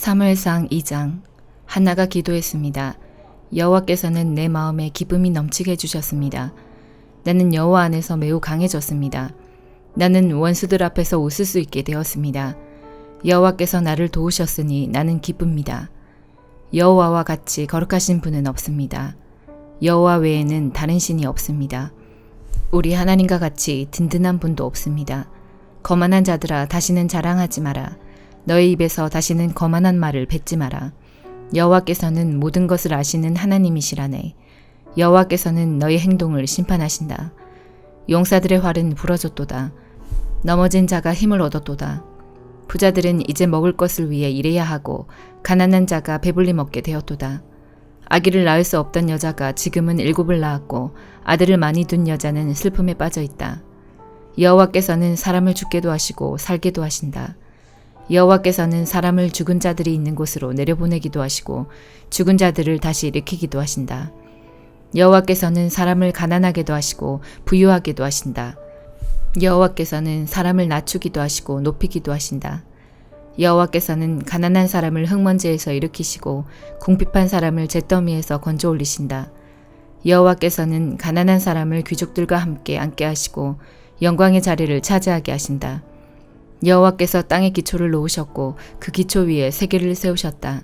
사무엘상 2장. 한나가 기도했습니다. 여호와께서는 내 마음에 기쁨이 넘치게 해주셨습니다. 나는 여호와 안에서 매우 강해졌습니다. 나는 원수들 앞에서 웃을 수 있게 되었습니다. 여호와께서 나를 도우셨으니 나는 기쁩니다. 여호와와 같이 거룩하신 분은 없습니다. 여호와 외에는 다른 신이 없습니다. 우리 하나님과 같이 든든한 분도 없습니다. 거만한 자들아, 다시는 자랑하지 마라. 너의 입에서 다시는 거만한 말을 뱉지 마라. 여호와께서는 모든 것을 아시는 하나님이시라네. 여호와께서는 너의 행동을 심판하신다. 용사들의 활은 부러졌도다. 넘어진 자가 힘을 얻었도다. 부자들은 이제 먹을 것을 위해 일해야 하고 가난한 자가 배불리 먹게 되었도다. 아기를 낳을 수 없던 여자가 지금은 7을 낳았고 아들을 많이 둔 여자는 슬픔에 빠져 있다. 여호와께서는 사람을 죽게도 하시고 살게도 하신다. 여호와께서는 사람을 죽은 자들이 있는 곳으로 내려보내기도 하시고 죽은 자들을 다시 일으키기도 하신다. 여호와께서는 사람을 가난하게도 하시고 부유하게도 하신다. 여호와께서는 사람을 낮추기도 하시고 높이기도 하신다. 여호와께서는 가난한 사람을 흙먼지에서 일으키시고 궁핍한 사람을 잿더미에서 건져 올리신다. 여호와께서는 가난한 사람을 귀족들과 함께 앉게 하시고 영광의 자리를 차지하게 하신다. 여호와께서 땅의 기초를 놓으셨고 그 기초 위에 세계를 세우셨다.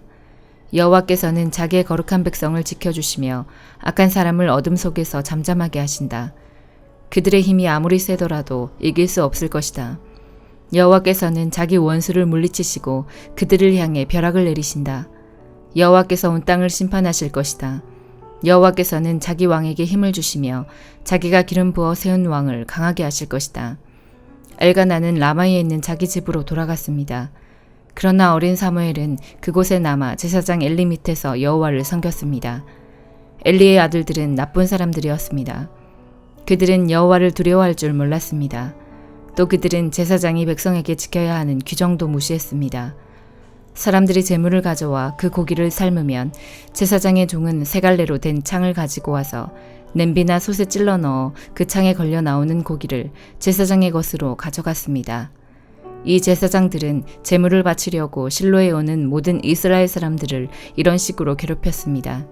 여호와께서는 자기의 거룩한 백성을 지켜주시며 악한 사람을 어둠 속에서 잠잠하게 하신다. 그들의 힘이 아무리 세더라도 이길 수 없을 것이다. 여호와께서는 자기 원수를 물리치시고 그들을 향해 벼락을 내리신다. 여호와께서 온 땅을 심판하실 것이다. 여호와께서는 자기 왕에게 힘을 주시며 자기가 기름 부어 세운 왕을 강하게 하실 것이다. 엘가나는 라마에 있는 자기 집으로 돌아갔습니다. 그러나 어린 사무엘은 그곳에 남아 제사장 엘리 밑에서 여호와를 섬겼습니다. 엘리의 아들들은 나쁜 사람들이었습니다. 그들은 여호와를 두려워할 줄 몰랐습니다. 또 그들은 제사장이 백성에게 지켜야 하는 규정도 무시했습니다. 사람들이 제물을 가져와 그 고기를 삶으면 제사장의 종은 세 갈래로 된 창을 가지고 와서 냄비나 솥에 찔러 넣어 그 창에 걸려 나오는 고기를 제사장의 것으로 가져갔습니다. 이 제사장들은 제물을 바치려고 실로에 오는 모든 이스라엘 사람들을 이런 식으로 괴롭혔습니다.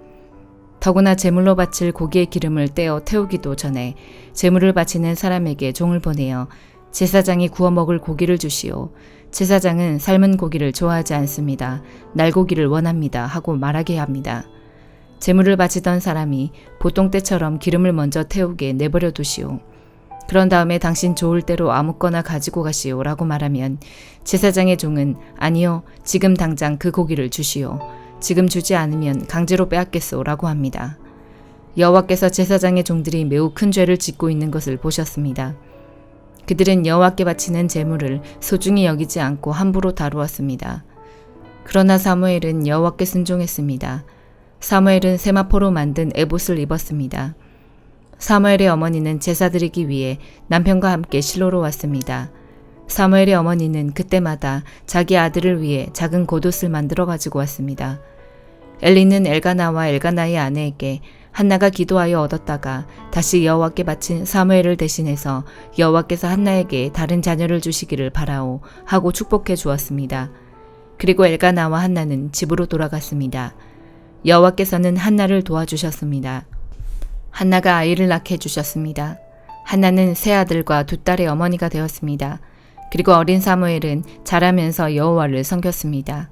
더구나 제물로 바칠 고기의 기름을 떼어 태우기도 전에 제물을 바치는 사람에게 종을 보내어 제사장이 구워 먹을 고기를 주시오. 제사장은 삶은 고기를 좋아하지 않습니다. 날고기를 원합니다. 하고 말하게 합니다. 제물을 바치던 사람이 보통 때처럼 기름을 먼저 태우게 내버려 두시오. 그런 다음에 당신 좋을 대로 아무거나 가지고 가시오 라고 말하면 제사장의 종은 아니요, 지금 당장 그 고기를 주시오. 지금 주지 않으면 강제로 빼앗겠소 라고 합니다. 여호와께서 제사장의 종들이 매우 큰 죄를 짓고 있는 것을 보셨습니다. 그들은 여호와께 바치는 제물을 소중히 여기지 않고 함부로 다루었습니다. 그러나 사무엘은 여호와께 순종했습니다. 사무엘은 세마포로 만든 에봇을 입었습니다. 사무엘의 어머니는 제사 드리기 위해 남편과 함께 실로로 왔습니다. 사무엘의 어머니는 그때마다 자기 아들을 위해 작은 겉옷을 만들어 가지고 왔습니다. 엘리는 엘가나와 엘가나의 아내에게 한나가 기도하여 얻었다가 다시 여호와께 바친 사무엘을 대신해서 여호와께서 한나에게 다른 자녀를 주시기를 바라오 하고 축복해 주었습니다. 그리고 엘가나와 한나는 집으로 돌아갔습니다. 여호와께서는 한나를 도와주셨습니다. 한나가 아이를 낳게 해주셨습니다. 한나는 세 아들과 두 딸의 어머니가 되었습니다. 그리고 어린 사무엘은 자라면서 여호와를 섬겼습니다.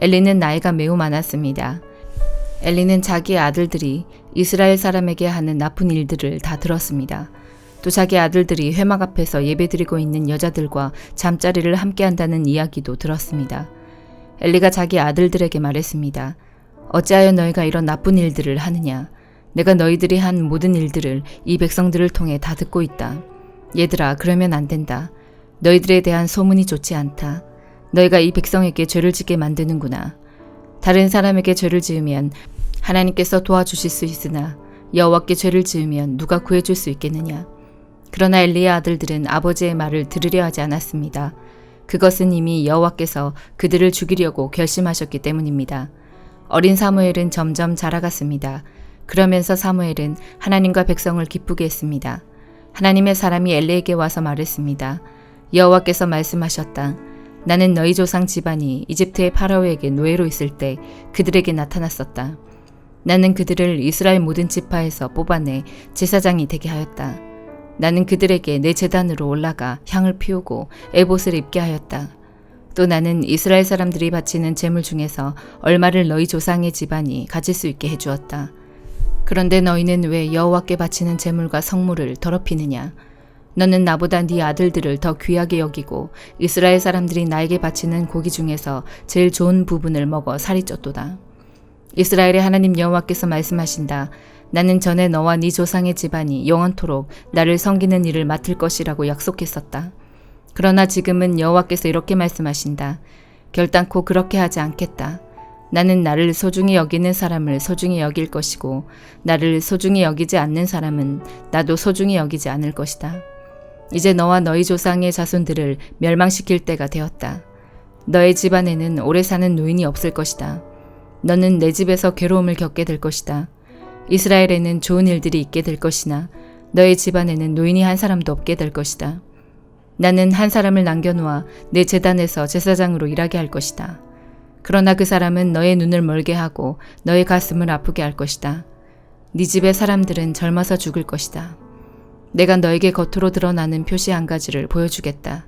엘리는 나이가 매우 많았습니다. 엘리는 자기의 아들들이 이스라엘 사람에게 하는 나쁜 일들을 다 들었습니다. 또 자기 아들들이 회막 앞에서 예배드리고 있는 여자들과 잠자리를 함께 한다는 이야기도 들었습니다. 엘리가 자기 아들들에게 말했습니다. 어찌하여 너희가 이런 나쁜 일들을 하느냐? 내가 너희들이 한 모든 일들을 이 백성들을 통해 다 듣고 있다. 얘들아, 그러면 안 된다. 너희들에 대한 소문이 좋지 않다. 너희가 이 백성에게 죄를 짓게 만드는구나. 다른 사람에게 죄를 지으면 하나님께서 도와주실 수 있으나 여호와께 죄를 지으면 누가 구해줄 수 있겠느냐. 그러나 엘리의 아들들은 아버지의 말을 들으려 하지 않았습니다. 그것은 이미 여호와께서 그들을 죽이려고 결심하셨기 때문입니다. 어린 사무엘은 점점 자라갔습니다. 그러면서 사무엘은 하나님과 백성을 기쁘게 했습니다. 하나님의 사람이 엘리에게 와서 말했습니다. 여호와께서 말씀하셨다. 나는 너희 조상 집안이 이집트의 파라오에게 노예로 있을 때 그들에게 나타났었다. 나는 그들을 이스라엘 모든 지파에서 뽑아내 제사장이 되게 하였다. 나는 그들에게 내 제단으로 올라가 향을 피우고 에봇을 입게 하였다. 또 나는 이스라엘 사람들이 바치는 제물 중에서 얼마를 너희 조상의 집안이 가질 수 있게 해주었다. 그런데 너희는 왜 여호와께 바치는 제물과 성물을 더럽히느냐? 너는 나보다 네 아들들을 더 귀하게 여기고 이스라엘 사람들이 나에게 바치는 고기 중에서 제일 좋은 부분을 먹어 살이 쪘도다. 이스라엘의 하나님 여호와께서 말씀하신다. 나는 전에 너와 네 조상의 집안이 영원토록 나를 섬기는 일을 맡을 것이라고 약속했었다. 그러나 지금은 여호와께서 이렇게 말씀하신다. 결단코 그렇게 하지 않겠다. 나는 나를 소중히 여기는 사람을 소중히 여길 것이고 나를 소중히 여기지 않는 사람은 나도 소중히 여기지 않을 것이다. 이제 너와 너희 조상의 자손들을 멸망시킬 때가 되었다. 너의 집안에는 오래 사는 노인이 없을 것이다. 너는 내 집에서 괴로움을 겪게 될 것이다. 이스라엘에는 좋은 일들이 있게 될 것이나 너의 집안에는 노인이 한 사람도 없게 될 것이다. 나는 한 사람을 남겨놓아 내 제단에서 제사장으로 일하게 할 것이다. 그러나 그 사람은 너의 눈을 멀게 하고 너의 가슴을 아프게 할 것이다. 네 집의 사람들은 젊어서 죽을 것이다. 내가 너에게 겉으로 드러나는 표시 한 가지를 보여주겠다.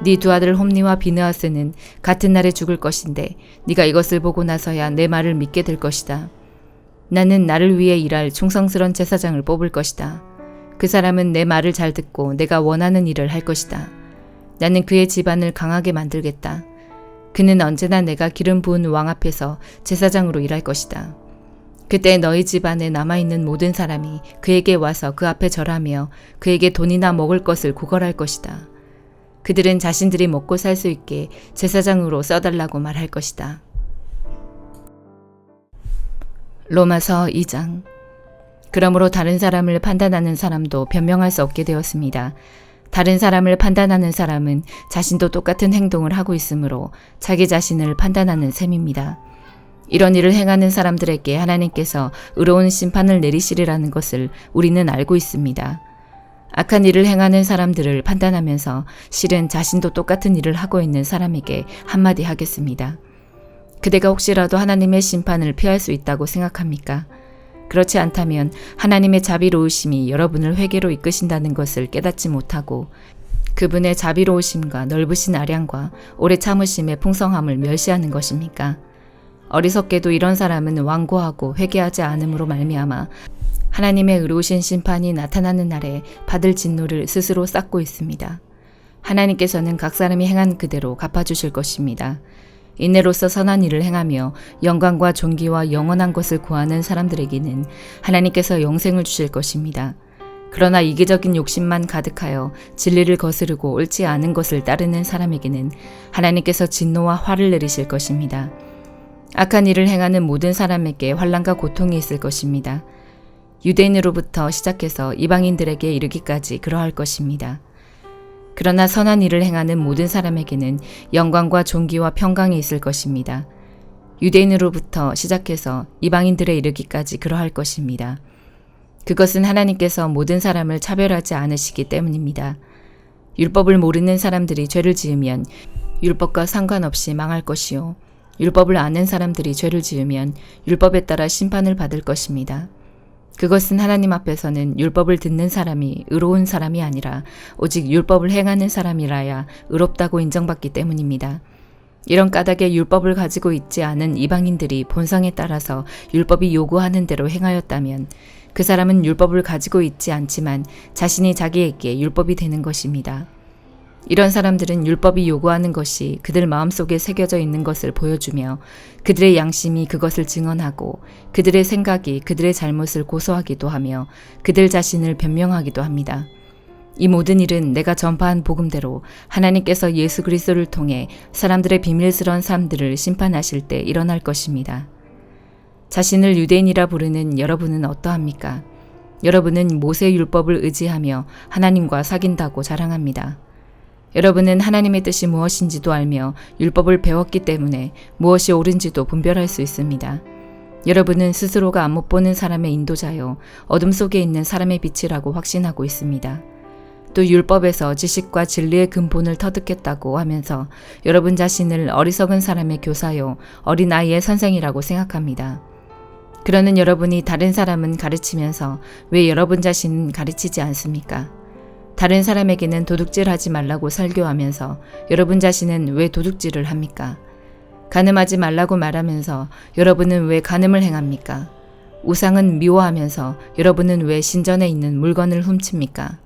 네 두 아들 홈니와 비느하스는 같은 날에 죽을 것인데 네가 이것을 보고 나서야 내 말을 믿게 될 것이다. 나는 나를 위해 일할 충성스런 제사장을 뽑을 것이다. 그 사람은 내 말을 잘 듣고 내가 원하는 일을 할 것이다. 나는 그의 집안을 강하게 만들겠다. 그는 언제나 내가 기름 부은 왕 앞에서 제사장으로 일할 것이다. 그때 너희 집안에 남아있는 모든 사람이 그에게 와서 그 앞에 절하며 그에게 돈이나 먹을 것을 구걸할 것이다. 그들은 자신들이 먹고 살 수 있게 제사장으로 써달라고 말할 것이다. 로마서 2장. 그러므로 다른 사람을 판단하는 사람도 변명할 수 없게 되었습니다. 다른 사람을 판단하는 사람은 자신도 똑같은 행동을 하고 있으므로 자기 자신을 판단하는 셈입니다. 이런 일을 행하는 사람들에게 하나님께서 의로운 심판을 내리시리라는 것을 우리는 알고 있습니다. 악한 일을 행하는 사람들을 판단하면서 실은 자신도 똑같은 일을 하고 있는 사람에게 한마디 하겠습니다. 그대가 혹시라도 하나님의 심판을 피할 수 있다고 생각합니까? 그렇지 않다면 하나님의 자비로우심이 여러분을 회개로 이끄신다는 것을 깨닫지 못하고 그분의 자비로우심과 넓으신 아량과 오래 참으심의 풍성함을 멸시하는 것입니까? 어리석게도 이런 사람은 완고하고 회개하지 않음으로 말미암아 하나님의 의로우신 심판이 나타나는 날에 받을 진노를 스스로 쌓고 있습니다. 하나님께서는 각 사람이 행한 그대로 갚아주실 것입니다. 인내로서 선한 일을 행하며 영광과 존귀와 영원한 것을 구하는 사람들에게는 하나님께서 영생을 주실 것입니다. 그러나 이기적인 욕심만 가득하여 진리를 거스르고 옳지 않은 것을 따르는 사람에게는 하나님께서 진노와 화를 내리실 것입니다. 악한 일을 행하는 모든 사람에게 환난과 고통이 있을 것입니다. 유대인으로부터 시작해서 이방인들에게 이르기까지 그러할 것입니다. 그러나 선한 일을 행하는 모든 사람에게는 영광과 존귀와 평강이 있을 것입니다. 유대인으로부터 시작해서 이방인들에 이르기까지 그러할 것입니다. 그것은 하나님께서 모든 사람을 차별하지 않으시기 때문입니다. 율법을 모르는 사람들이 죄를 지으면 율법과 상관없이 망할 것이요. 율법을 아는 사람들이 죄를 지으면 율법에 따라 심판을 받을 것입니다. 그것은 하나님 앞에서는 율법을 듣는 사람이 의로운 사람이 아니라 오직 율법을 행하는 사람이라야 의롭다고 인정받기 때문입니다. 이런 까닭에 율법을 가지고 있지 않은 이방인들이 본성에 따라서 율법이 요구하는 대로 행하였다면 그 사람은 율법을 가지고 있지 않지만 자신이 자기에게 율법이 되는 것입니다. 이런 사람들은 율법이 요구하는 것이 그들 마음속에 새겨져 있는 것을 보여주며 그들의 양심이 그것을 증언하고 그들의 생각이 그들의 잘못을 고소하기도 하며 그들 자신을 변명하기도 합니다. 이 모든 일은 내가 전파한 복음대로 하나님께서 예수 그리스도를 통해 사람들의 비밀스러운 삶들을 심판하실 때 일어날 것입니다. 자신을 유대인이라 부르는 여러분은 어떠합니까? 여러분은 모세 율법을 의지하며 하나님과 사귄다고 자랑합니다. 여러분은 하나님의 뜻이 무엇인지도 알며 율법을 배웠기 때문에 무엇이 옳은지도 분별할 수 있습니다. 여러분은 스스로가 안 못 보는 사람의 인도자요, 어둠 속에 있는 사람의 빛이라고 확신하고 있습니다. 또 율법에서 지식과 진리의 근본을 터득했다고 하면서 여러분 자신을 어리석은 사람의 교사요, 어린아이의 선생이라고 생각합니다. 그러는 여러분이 다른 사람은 가르치면서 왜 여러분 자신은 가르치지 않습니까? 다른 사람에게는 도둑질하지 말라고 설교하면서 여러분 자신은 왜 도둑질을 합니까? 간음하지 말라고 말하면서 여러분은 왜 간음을 행합니까? 우상은 미워하면서 여러분은 왜 신전에 있는 물건을 훔칩니까?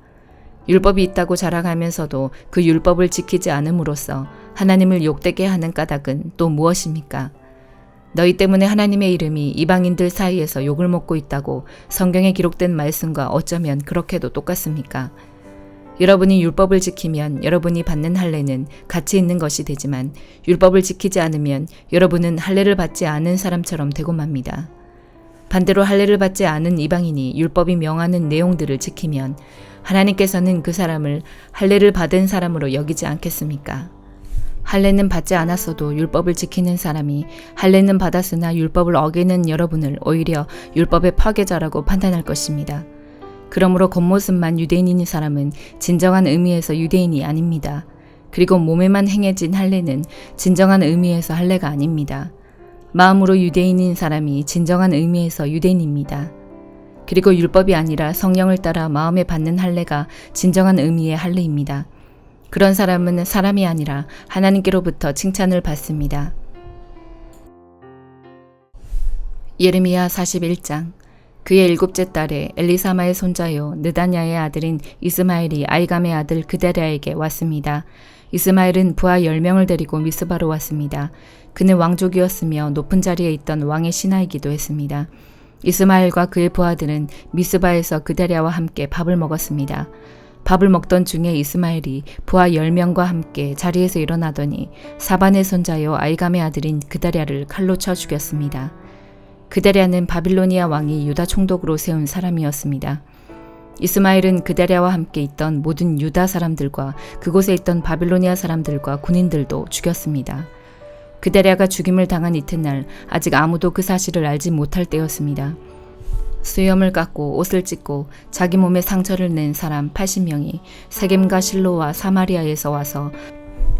율법이 있다고 자랑하면서도 그 율법을 지키지 않음으로써 하나님을 욕되게 하는 까닭은 또 무엇입니까? 너희 때문에 하나님의 이름이 이방인들 사이에서 욕을 먹고 있다고 성경에 기록된 말씀과 어쩌면 그렇게도 똑같습니까? 여러분이 율법을 지키면 여러분이 받는 할례는 가치 있는 것이 되지만 율법을 지키지 않으면 여러분은 할례를 받지 않은 사람처럼 되고 맙니다. 반대로 할례를 받지 않은 이방인이 율법이 명하는 내용들을 지키면 하나님께서는 그 사람을 할례를 받은 사람으로 여기지 않겠습니까? 할례는 받지 않았어도 율법을 지키는 사람이 할례는 받았으나 율법을 어기는 여러분을 오히려 율법의 파괴자라고 판단할 것입니다. 그러므로 겉모습만 유대인인 사람은 진정한 의미에서 유대인이 아닙니다. 그리고 몸에만 행해진 할례는 진정한 의미에서 할례가 아닙니다. 마음으로 유대인인 사람이 진정한 의미에서 유대인입니다. 그리고 율법이 아니라 성령을 따라 마음에 받는 할례가 진정한 의미의 할례입니다. 그런 사람은 사람이 아니라 하나님께로부터 칭찬을 받습니다. 예레미야 41장. 그의 7째 달에 엘리사마의 손자요 느다냐의 아들인 이스마엘이 아이감의 아들 그다랴에게 왔습니다. 이스마엘은 부하 10명을 데리고 미스바로 왔습니다. 그는 왕족이었으며 높은 자리에 있던 왕의 신하이기도 했습니다. 이스마엘과 그의 부하들은 미스바에서 그다랴와 함께 밥을 먹었습니다. 밥을 먹던 중에 이스마엘이 부하 10명과 함께 자리에서 일어나더니 사반의 손자요 아이감의 아들인 그다랴를 칼로 쳐 죽였습니다. 그다랴는 바빌로니아 왕이 유다 총독으로 세운 사람이었습니다. 이스마엘은 그다랴와 함께 있던 모든 유다 사람들과 그곳에 있던 바빌로니아 사람들과 군인들도 죽였습니다. 그다랴가 죽임을 당한 이튿날 아직 아무도 그 사실을 알지 못할 때였습니다. 수염을 깎고 옷을 찢고 자기 몸에 상처를 낸 사람 80명이 세겜과 실로와 사마리아에서 와서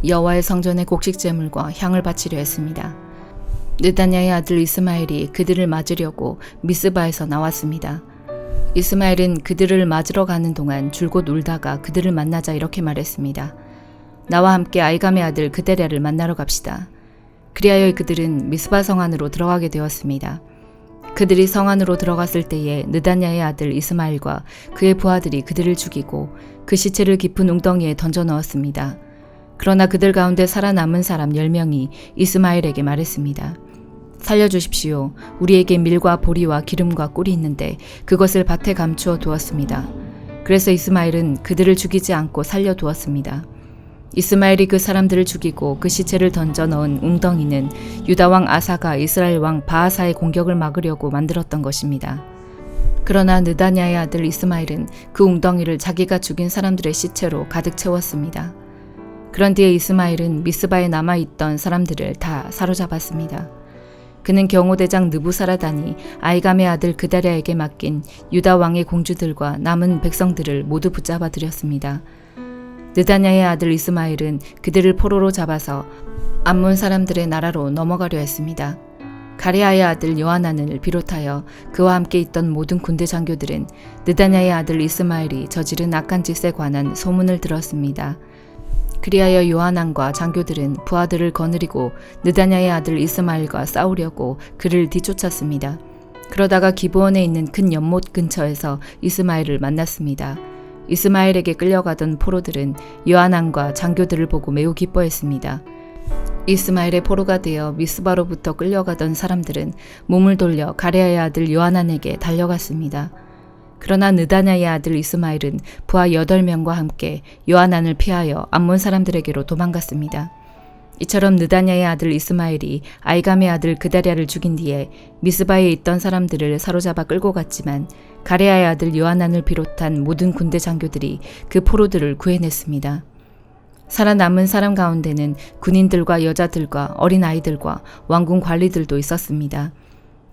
여호와의 성전에 곡식 제물과 향을 바치려 했습니다. 느다냐의 아들 이스마엘이 그들을 맞으려고 미스바에서 나왔습니다. 이스마엘은 그들을 맞으러 가는 동안 줄곧 울다가 그들을 만나자 이렇게 말했습니다. 나와 함께 아이감의 아들 그다랴를 만나러 갑시다. 그리하여 그들은 미스바 성 안으로 들어가게 되었습니다. 그들이 성 안으로 들어갔을 때에 느다냐의 아들 이스마엘과 그의 부하들이 그들을 죽이고 그 시체를 깊은 웅덩이에 던져 넣었습니다. 그러나 그들 가운데 살아남은 사람 10명이 이스마엘에게 말했습니다. 살려주십시오. 우리에게 밀과 보리와 기름과 꿀이 있는데 그것을 밭에 감추어 두었습니다. 그래서 이스마엘은 그들을 죽이지 않고 살려두었습니다. 이스마엘이 그 사람들을 죽이고 그 시체를 던져 넣은 웅덩이는 유다왕 아사가 이스라엘 왕 바하사의 공격을 막으려고 만들었던 것입니다. 그러나 느다냐의 아들 이스마엘은 그 웅덩이를 자기가 죽인 사람들의 시체로 가득 채웠습니다. 그런 뒤에 이스마엘은 미스바에 남아있던 사람들을 다 사로잡았습니다. 그는 경호대장 느부사라단이 아이감의 아들 그다랴에게 맡긴 유다 왕의 공주들과 남은 백성들을 모두 붙잡아 들였습니다. 느다냐의 아들 이스마엘은 그들을 포로로 잡아서 암몬 사람들의 나라로 넘어가려 했습니다. 가레아의 아들 요하난을 비롯하여 그와 함께 있던 모든 군대 장교들은 느다냐의 아들 이스마엘이 저지른 악한 짓에 관한 소문을 들었습니다. 그리하여 요하난과 장교들은 부하들을 거느리고 느다냐의 아들 이스마엘과 싸우려고 그를 뒤쫓았습니다. 그러다가 기브온에 있는 큰 연못 근처에서 이스마엘을 만났습니다. 이스마엘에게 끌려가던 포로들은 요하난과 장교들을 보고 매우 기뻐했습니다. 이스마엘의 포로가 되어 미스바로부터 끌려가던 사람들은 몸을 돌려 가레아의 아들 요하난에게 달려갔습니다. 그러나 느다냐의 아들 이스마엘은 부하 8명과 함께 요하난을 피하여 암몬 사람들에게로 도망갔습니다. 이처럼 느다냐의 아들 이스마엘이 아이감의 아들 그다랴를 죽인 뒤에 미스바에 있던 사람들을 사로잡아 끌고 갔지만 가레아의 아들 요하난을 비롯한 모든 군대 장교들이 그 포로들을 구해냈습니다. 살아남은 사람 가운데는 군인들과 여자들과 어린아이들과 왕궁 관리들도 있었습니다.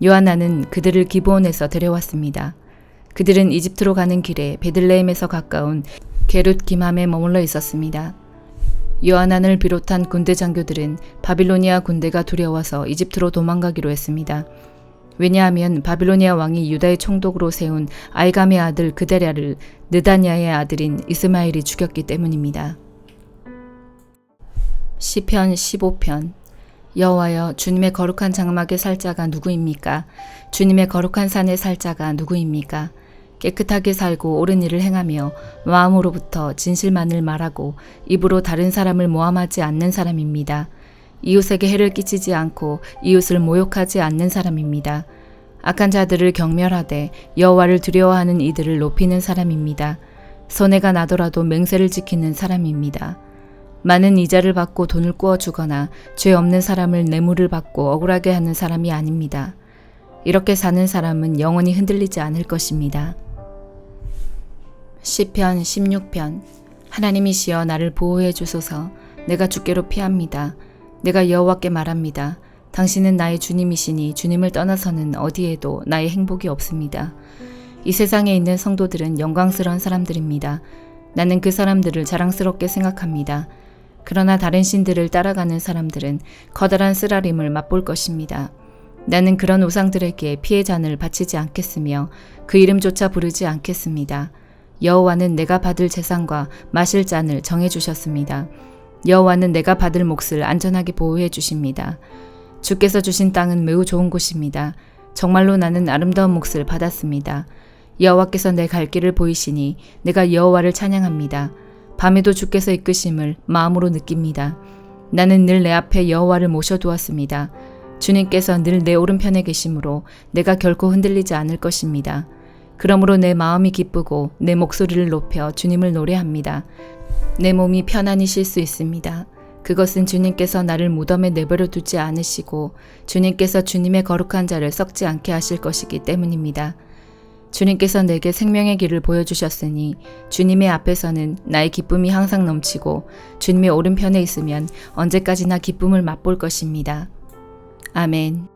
요하난은 그들을 기브온에서 데려왔습니다. 그들은 이집트로 가는 길에 베들레헴에서 가까운 게룻 기맘에 머물러 있었습니다. 요하난을 비롯한 군대 장교들은 바빌로니아 군대가 두려워서 이집트로 도망가기로 했습니다. 왜냐하면 바빌로니아 왕이 유다의 총독으로 세운 알감의 아들 그데랴를 느다냐의 아들인 이스마엘이 죽였기 때문입니다. 시편 15편. 여호와여, 주님의 거룩한 장막에 살 자가 누구입니까? 주님의 거룩한 산에 살 자가 누구입니까? 깨끗하게 살고 옳은 일을 행하며 마음으로부터 진실만을 말하고 입으로 다른 사람을 모함하지 않는 사람입니다. 이웃에게 해를 끼치지 않고 이웃을 모욕하지 않는 사람입니다. 악한 자들을 경멸하되 여호와를 두려워하는 이들을 높이는 사람입니다. 손해가 나더라도 맹세를 지키는 사람입니다. 많은 이자를 받고 돈을 꾸어주거나 죄 없는 사람을 뇌물을 받고 억울하게 하는 사람이 아닙니다. 이렇게 사는 사람은 영원히 흔들리지 않을 것입니다. 시편 16편. 하나님이시여 나를 보호해 주소서. 내가 주께로 피합니다. 내가 여호와께 말합니다. 당신은 나의 주님이시니 주님을 떠나서는 어디에도 나의 행복이 없습니다. 이 세상에 있는 성도들은 영광스러운 사람들입니다. 나는 그 사람들을 자랑스럽게 생각합니다. 그러나 다른 신들을 따라가는 사람들은 커다란 쓰라림을 맛볼 것입니다. 나는 그런 우상들에게 피의 잔을 바치지 않겠으며 그 이름조차 부르지 않겠습니다. 여호와는 내가 받을 재산과 마실 잔을 정해 주셨습니다. 여호와는 내가 받을 몫을 안전하게 보호해 주십니다. 주께서 주신 땅은 매우 좋은 곳입니다. 정말로 나는 아름다운 몫을 받았습니다. 여호와께서 내 갈 길을 보이시니 내가 여호와를 찬양합니다. 밤에도 주께서 이끄심을 마음으로 느낍니다. 나는 늘 내 앞에 여호와를 모셔두었습니다. 주님께서 늘 내 오른편에 계심으로 내가 결코 흔들리지 않을 것입니다. 그러므로 내 마음이 기쁘고 내 목소리를 높여 주님을 노래합니다. 내 몸이 편안히 쉴 수 있습니다. 그것은 주님께서 나를 무덤에 내버려 두지 않으시고 주님께서 주님의 거룩한 자를 썩지 않게 하실 것이기 때문입니다. 주님께서 내게 생명의 길을 보여주셨으니 주님의 앞에서는 나의 기쁨이 항상 넘치고 주님의 오른편에 있으면 언제까지나 기쁨을 맛볼 것입니다. 아멘.